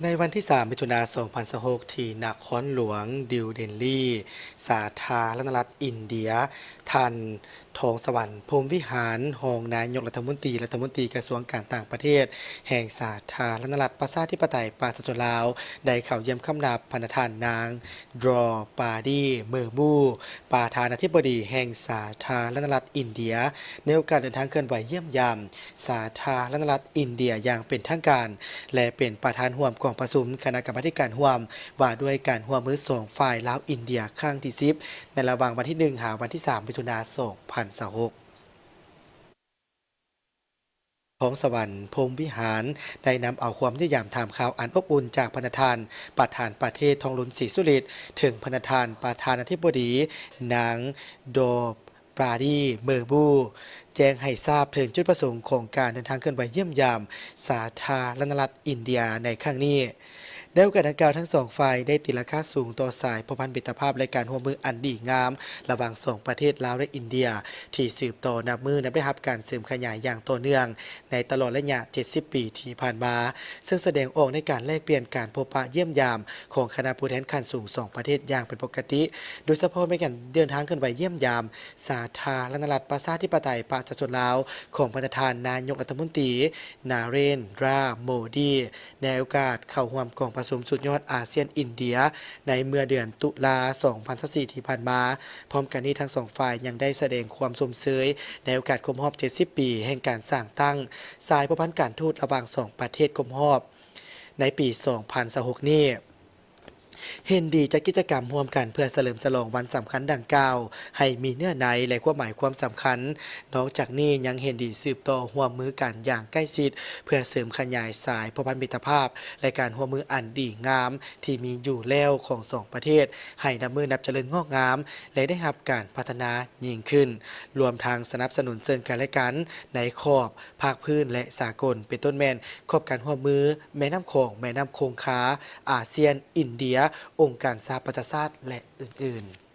ในวันที่ 3 มิถุนายน 2026 ที่นครหลวงดิวเดนลีสาธารณรัฐอินเดียท่านทองสวรรค์พรหมวิหารรองนายกรัฐมนตรีกระทรวงการต่างประเทศ แห่งสาธารณรัฐประชาธิปไตยประชาชนลาวได้เข้าเยี่ยมคำนับพันธานนางดรอปาดีเมอร์มูประธานาธิบดีแห่งสาธารณรัฐอินเดียในโอกาสเดินทางเคลื่อนไหวเยี่ยมยามสาธารณรัฐอินเดียอย่างเป็นทางการและเป็นประธานร่วมกองประชุมคณะกรรมาการร่วมว่าด้วยการร่วมมือสองฝ่ายลาวอินเดียครั้งที่10ในระหว่างวันที่1หาวันที่3มิถุนายน 2026ของสวรรค์พรหมวิหารได้นำเอาความนิยามถามข่าวอันอบอุ่นจากพนธานประธานประเทศทองลุนศรีสุริตถึงพนธานประธานาธิบดีนางโดปราดีเมอร์บูแจ้งให้ทราบถึงจุดประสงค์ของการเดินทางเคลื่อนไหวเยี่ยมยามสาธารณรัฐอินเดียในครั้งนี้ในโอกาสดังกล่าวทั้งสองฝ่ายได้ตีราคาสูงต่อสายพพันธมิตรภาพและการร่วมมืออันดีงามระหว่างสองประเทศลาวและอินเดียที่สืบต่อนับมือนับได้รับการเสริมขยายอย่างต่อเนื่องในตลอดระยะ70 ปีที่ผ่านมาซึ่งแสดงออกในการแลกเปลี่ยนการพบปะเยี่ยมยามของคณะผู้แทนขั้นสูงสองประเทศอย่างเป็นปกติโดยเฉพาะในการเดินทางขึ้นไปเยี่ยมยามสาธารณรัฐประชาธิปไตยประชาชนลาวของประธานนายกรัฐมนตรีนาเรนทราโมดีในโอกาสเข้าร่วมกองประชุมสุดยอดอาเซียนอินเดียในเมื่อเดือนตุลา2024ที่ผ่านมาพร้อมกันนี้ทั้งสองฝ่ายยังได้แสดงความสมเสยในโอกาสครบรอบ70 ปีแห่งการสร้างตั้งสายประพันธ์การทูตระหว่างสองประเทศครบรอบในปี2026นี้เห็นดีจากกิจกรรมร่วมกันเพื่อเฉลิมฉลองวันสำคัญดังกล่าวให้มีเนื้อในและความหมายความสำคัญนอกจากนี้ยังเห็นดีสืบต่อร่วมมือกันอย่างใกล้ชิดเพื่อเสริมขยายสายพันธมิตรภาพและการร่วมมืออันดีงามที่มีอยู่แล้วของสองประเทศให้นับมือนับเจริญงอกงามและได้รับการพัฒนายิ่งขึ้นรวมทางสนับสนุนซึ่งกันและกันในขอบภาคพื้นและสากลเป็นต้นแม่นขอบการร่วมมือแม่น้ำโขงแม่น้ำคงคาอาเซียนอินเดียองค์การสหประชาชาติและอื่นๆ